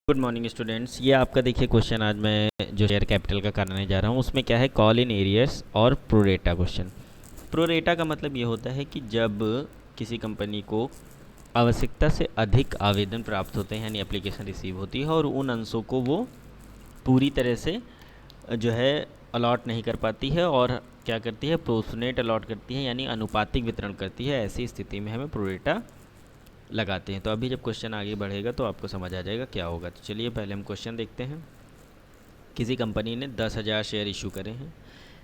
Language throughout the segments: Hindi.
Good morning students. ये आपका देखिए क्वेश्चन आज मैं जो शेयर कैपिटल का कराने जा रहा हूँ उसमें क्या है, कॉल इन एरियर्स और प्रोरेटा क्वेश्चन। प्रोरेटा का मतलब ये होता है कि जब किसी कंपनी को आवश्यकता से अधिक आवेदन प्राप्त होते हैं यानी एप्लीकेशन रिसीव होती है और उन अंशों को वो पूरी तरह से जो है अलॉट नहीं कर पाती है और क्या करती है, प्रोपोर्शनेट अलॉट करती है यानी अनुपातिक वितरण करती है। ऐसी स्थिति में हमें प्रोरेटा लगाते हैं। तो अभी जब क्वेश्चन आगे बढ़ेगा तो आपको समझ आ जाएगा क्या होगा। तो चलिए पहले हम क्वेश्चन देखते हैं। किसी कंपनी ने 10,000 शेयर इशू करे हैं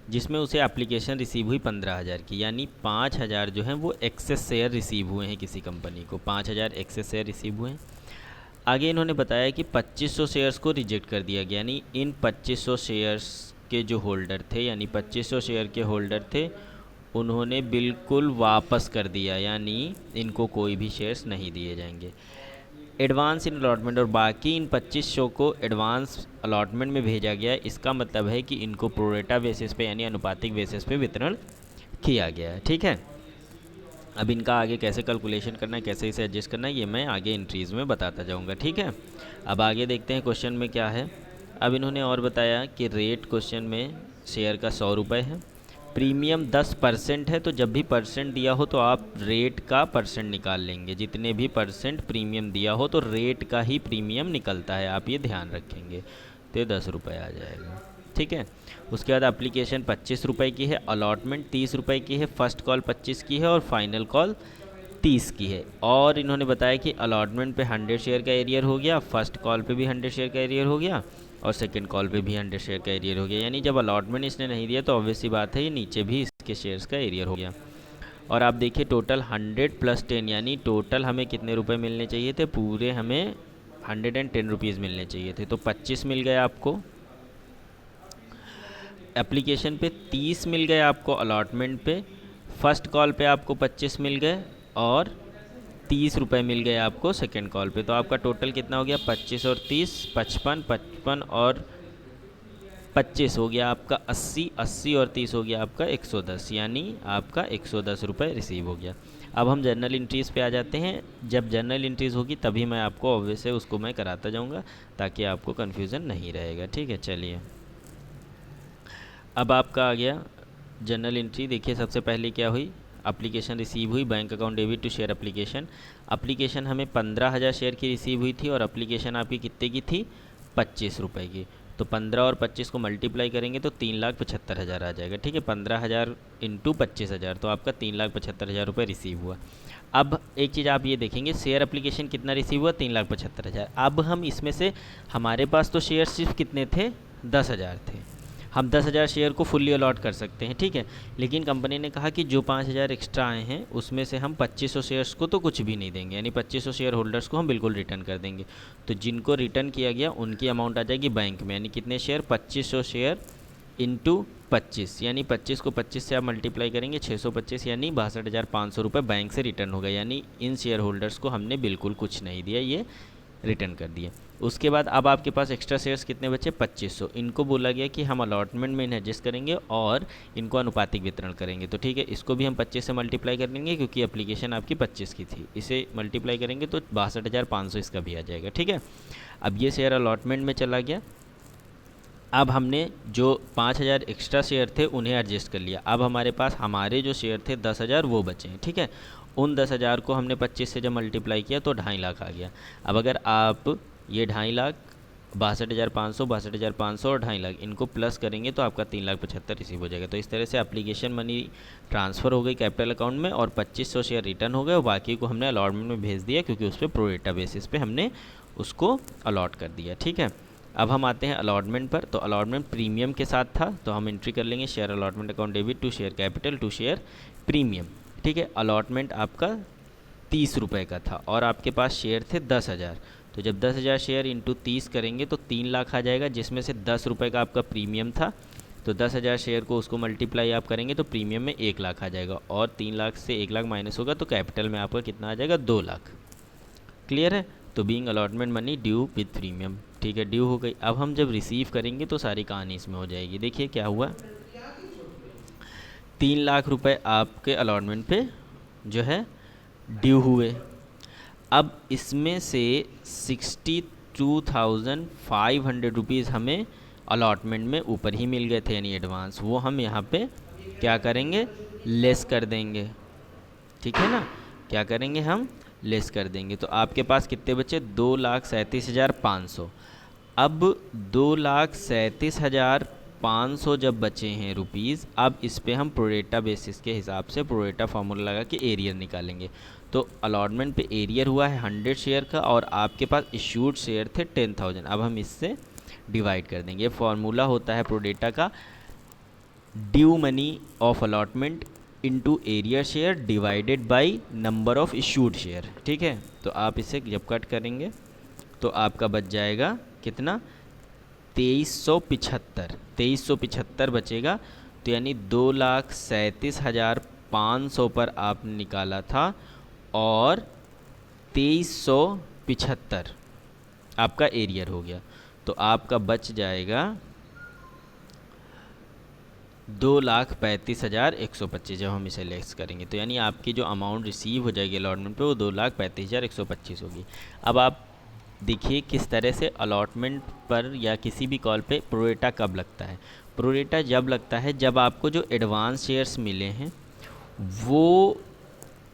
जिसमें उसे एप्लीकेशन रिसीव हुई 15,000 की, यानी 5,000 जो हैं वो एक्सेस शेयर रिसीव हुए हैं। किसी कंपनी को 5,000 एक्सेस शेयर रिसीव हुए हैं। आगे इन्होंने बताया कि 2500 शेयर्स को रिजेक्ट कर दिया गया, यानी इन 2500 शेयर्स के जो होल्डर थे, यानी 2500 शेयर के होल्डर थे, उन्होंने बिल्कुल वापस कर दिया, यानी इनको कोई भी शेयर्स नहीं दिए जाएंगे। एडवांस इन अलॉटमेंट, और बाकी इन 2500 को एडवांस अलॉटमेंट में भेजा गया। इसका मतलब है कि इनको प्रोरेटा बेसिस पे यानी अनुपातिक बेसिस पे वितरण किया गया है। ठीक है, अब इनका आगे कैसे कैलकुलेशन करना है, कैसे इसे एडजस्ट करना है, ये मैं आगे एंट्रीज़ में बताता जाऊँगा। ठीक है, अब आगे देखते हैं क्वेश्चन में क्या है। अब इन्होंने और बताया कि रेट क्वेश्चन में शेयर का 100 रुपये है, प्रीमियम 10% है। तो जब भी परसेंट दिया हो तो आप रेट का परसेंट निकाल लेंगे। जितने भी परसेंट प्रीमियम दिया हो तो रेट का ही प्रीमियम निकलता है, आप ये ध्यान रखेंगे। तो ये 10 रुपये आ जाएगा। ठीक है, उसके बाद एप्लीकेशन 25 रुपये की है, अलॉटमेंट 30 रुपये की है, फर्स्ट कॉल 25 की है और फाइनल कॉल 30 की है। और इन्होंने बताया कि अलॉटमेंट पे 100 शेयर का एरियर हो गया, फर्स्ट कॉल पे भी 100 शेयर का एरियर हो गया और सेकंड कॉल पे भी 100 शेयर का एरियर हो गया। यानी जब अलॉटमेंट इसने नहीं दिया तो ऑब्वियस सी बात है ये नीचे भी इसके शेयर्स का एरियर हो गया। और आप देखिए टोटल 100 + 10 यानी टोटल हमें कितने रुपए मिलने चाहिए थे, पूरे हमें 110 रुपीज़ मिलने चाहिए थे। तो 25 मिल गए आपको एप्लीकेशन पे, 30 मिल गए आपको अलॉटमेंट पे, फर्स्ट कॉल पे आपको 25 मिल गए और 30 रुपये मिल गए आपको सेकंड कॉल पे। तो आपका टोटल कितना हो गया, 25 और 30 55, 55 और 25 हो गया आपका 80, 80 और 30 हो गया आपका 110, यानी आपका 110 रुपये रिसीव हो गया। अब हम जर्नल इंट्रीज़ पे आ जाते हैं। जब जर्नल इंट्रीज़ होगी तभी मैं आपको ऑब्वियस है उसको मैं कराता जाऊँगा ताकि आपको कन्फ्यूज़न नहीं रहेगा। ठीक है, चलिए अब आपका आ गया जर्नल एंट्री। देखिए सबसे पहले क्या हुई, एप्लीकेशन रिसीव हुई, bank account debit to share application. Application हमें 15,000 शेयर की रिसीव हुई थी और एप्लीकेशन आपकी कितने की थी, 25 रुपये की। तो 15 और 25 को मल्टीप्लाई करेंगे तो 3,75,000 आ जाएगा। ठीक है, 15,000 इंटू 25,000 तो आपका 3,75,000 रुपये रिसीव हुआ। अब एक चीज़ आप ये देखेंगे, शेयर एप्लीकेशन कितना रिसीव हुआ, 3,75,000। अब हम इसमें से हमारे पास तो शेयर सिर्फ कितने थे, 10,000 थे। हम 10,000 शेयर को फुल्ली अलॉट कर सकते हैं। ठीक है, लेकिन कंपनी ने कहा कि जो 5,000 एक्स्ट्रा आए हैं उसमें से हम 2500 शेयर्स को तो कुछ भी नहीं देंगे, यानी 2500 शेयर होल्डर्स को हम बिल्कुल रिटर्न कर देंगे। तो जिनको रिटर्न किया गया उनकी अमाउंट आ जाएगी बैंक में, यानी कितने शेयर, 2500 शेयर इंटू 25, यानी 25 को 25 से आप मल्टीप्लाई करेंगे 625, यानी 62,500 रुपये बैंक से रिटर्न होगा। यानी इन शेयर होल्डर्स को हमने बिल्कुल कुछ नहीं दिया, ये रिटर्न कर दिया। उसके बाद अब आपके पास एक्स्ट्रा शेयर्स कितने बचे, 2500। इनको बोला गया कि हम अलॉटमेंट में इन्हें एडजस्ट करेंगे और इनको अनुपातिक वितरण करेंगे। तो ठीक है, इसको भी हम 25 से मल्टीप्लाई कर लेंगे क्योंकि एप्लीकेशन आपकी 25 की थी। इसे मल्टीप्लाई करेंगे तो 62,500 इसका भी आ जाएगा। ठीक है, अब ये शेयर अलॉटमेंट में चला गया। अब हमने जो 5,000 एक्स्ट्रा शेयर थे उन्हें एडजस्ट कर लिया। अब हमारे पास हमारे जो शेयर थे 10,000 वो बचे हैं। ठीक है, उन 10,000 को हमने 25 से जब मल्टीप्लाई किया तो 2.5 लाख आ गया। अब अगर आप ये 2.5 लाख, 62,500, 62,500 और 2.5 लाख इनको प्लस करेंगे तो आपका 3,75,000 रिसीव हो जाएगा। तो इस तरह से एप्लीकेशन मनी ट्रांसफ़र हो गई कैपिटल अकाउंट में और 2500 शेयर रिटर्न हो गए और बाकी को हमने अलॉटमेंट में भेज दिया क्योंकि उस पर प्रोरेटा बेसिस पे हमने उसको अलॉट कर दिया। ठीक है, अब हम आते हैं अलॉटमेंट पर। तो अलॉटमेंट प्रीमियम के साथ था तो हम एंट्री कर लेंगे share allotment account debit to share capital to share premium. ठीक है, अलॉटमेंट आपका 30 रुपये का था और आपके पास शेयर थे 10,000। तो जब 10,000 शेयर इंटू 30 करेंगे तो 3 लाख आ जाएगा, जिसमें से 10 रुपये का आपका प्रीमियम था। तो 10,000 शेयर को उसको मल्टीप्लाई आप करेंगे तो प्रीमियम में 1 लाख आ जाएगा और 3 लाख से 1 लाख माइनस होगा तो कैपिटल में आपका कितना आ जाएगा, 2 लाख। क्लियर है, तो being allotment money due with premium. ठीक है, ड्यू हो गई। अब हम जब रिसीव करेंगे तो सारी कहानी इसमें हो जाएगी। देखिए क्या हुआ, 3 लाख रुपए आपके अलॉटमेंट पे जो है ड्यू हुए। अब इसमें से ₹2500 हमें अलॉटमेंट में ऊपर ही मिल गए थे, यानी एडवांस, वो हम यहाँ पे क्या करेंगे, लेस कर देंगे। ठीक है ना, क्या करेंगे हम, लेस कर देंगे। तो आपके पास कितने बचे, 2,37,500। अब 2,37,500 जब बचे हैं रुपीज़, अब इस पे हम प्रोरेटा बेसिस के हिसाब से प्रोरेटा फार्मूला लगा के एरियर निकालेंगे। तो अलॉटमेंट पे एरियर हुआ है 100 शेयर का और आपके पास इशूड शेयर थे 10,000। अब हम इससे डिवाइड कर देंगे। फार्मूला होता है प्रोडेटा का, due money of allotment into arrear share divided by number of issued share. ठीक है, तो आप इसे जब कट करेंगे तो आपका बच जाएगा कितना, 2375 बचेगा। तो यानी 2,37,500 पर आपने निकाला था और 2375 आपका एरियर हो गया। तो आपका बच जाएगा 2,35,125 जब हम इसे लेस करेंगे। तो यानी आपकी जो अमाउंट रिसीव हो जाएगी अलॉटमेंट पे वो 2,35,125 होगी। अब आप देखिए किस तरह से अलॉटमेंट पर या किसी भी कॉल पे प्रोरेटा कब लगता है। प्रोरेटा जब लगता है जब आपको जो एडवांस शेयर्स मिले हैं वो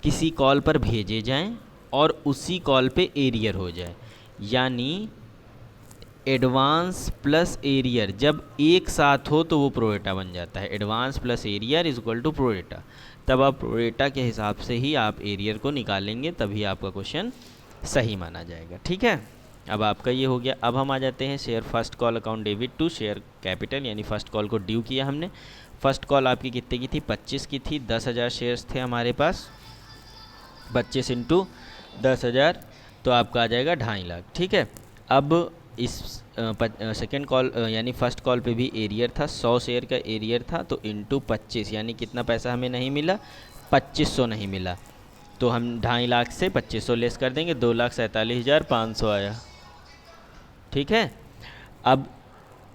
किसी कॉल पर भेजे जाएं और उसी कॉल पे एरियर हो जाए। यानी एडवांस प्लस एरियर जब एक साथ हो तो वो प्रोरेटा बन जाता है। Advance plus arrear is equal to pro rata. तब आप प्रोरेटा के हिसाब से ही आप एरियर को निकालेंगे, तभी आपका क्वेश्चन सही माना जाएगा। ठीक है, अब आपका ये हो गया। अब हम आ जाते हैं share first call account debit to share capital, यानी फ़र्स्ट कॉल को ड्यू किया हमने। फ़र्स्ट कॉल आपकी कितने की थी, 25 की थी। 10,000 शेयर्स थे हमारे पास, 25 इंटू 10,000 तो आपका आ जाएगा 2.5 लाख। ठीक है, अब इस सेकेंड कॉल यानी फ़र्स्ट कॉल पे भी एरियर था, 100 शेयर का एरियर था, तो इंटू 25 यानी कितना पैसा हमें नहीं मिला, 2500 नहीं मिला। तो हम 2.5 लाख से 2500 लेस कर देंगे, 2,47,500 आया। ठीक है, अब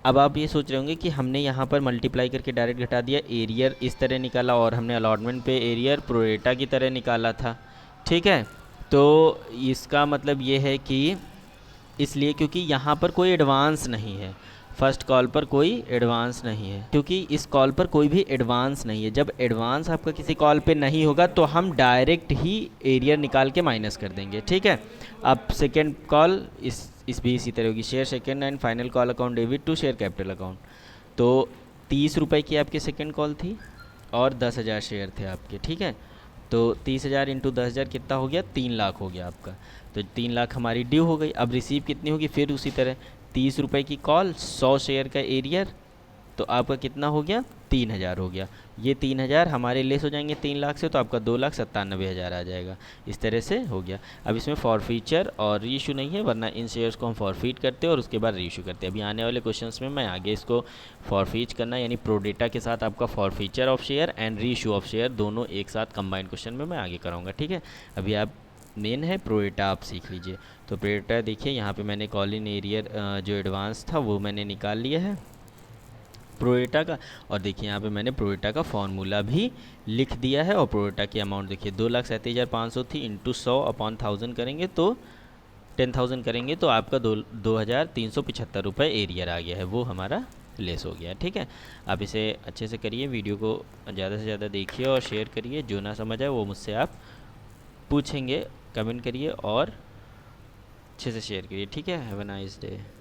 आप ये सोच रहे होंगे कि हमने यहाँ पर मल्टीप्लाई करके डायरेक्ट घटा दिया, एरियर इस तरह निकाला और हमने अलॉटमेंट पे एरियर प्रोरेटा की तरह निकाला था। ठीक है, तो इसका मतलब ये है कि इसलिए क्योंकि यहाँ पर कोई एडवांस नहीं है, फर्स्ट कॉल पर कोई एडवांस नहीं है, क्योंकि इस कॉल पर कोई भी एडवांस नहीं है। जब एडवांस आपका किसी कॉल पे नहीं होगा तो हम डायरेक्ट ही एरियर निकाल के माइनस कर देंगे। ठीक है, अब सेकेंड कॉल इस भी इसी तरह होगी, share second and final call account debit to share capital account. तो 30 रुपये की आपकी सेकेंड कॉल थी और 10,000 शेयर थे आपके। ठीक है, तो 30,000 इंटू 10,000 कितना हो गया, 3 लाख हो गया आपका। तो 3 लाख हमारी ड्यू हो गई। अब रिसीव कितनी होगी, फिर उसी तरह 30 रुपये की कॉल, 100 शेयर का एरियर, तो आपका कितना हो गया, 3,000 हो गया। ये 3,000 हमारे लेस हो जाएंगे 3 लाख से, तो आपका 2,97,000 आ जाएगा। इस तरह से हो गया। अब इसमें फॉरफीचर और रीइशू नहीं है, वरना इन शेयर्स को हम फॉरफीट करते हैं और उसके बाद रीइशू करते हैं। अभी आने वाले क्वेश्चंस में मैं आगे इसको फॉरफीच करना यानी प्रोडेटा के साथ आपका forfeiture of share and reissue of share दोनों एक साथ कंबाइंड क्वेश्चन में मैं आगे कराऊंगा। ठीक है, अभी आप मेन है प्रोडेटा आप सीख लीजिए। तो प्रोडेटा देखिए यहाँ पे मैंने कॉल इन एरियर जो एडवांस था वो मैंने निकाल लिया है प्रोरेटा का, और देखिए यहाँ पे मैंने प्रोरेटा का फॉर्मूला भी लिख दिया है। और प्रोरेटा की अमाउंट देखिए 2,37,500 थी, इंटू 100 अपॉन 1000 करेंगे तो 10,000 करेंगे तो आपका 2,375 रुपये एरियर आ गया है, वो हमारा लेस हो गया। ठीक है, आप इसे अच्छे से करिए, वीडियो को ज़्यादा से ज़्यादा देखिए और शेयर करिए। जो ना समझ आए वो मुझसे आप पूछेंगे, कमेंट करिए और अच्छे से शेयर करिए। ठीक है, हैव अ नाइस डे।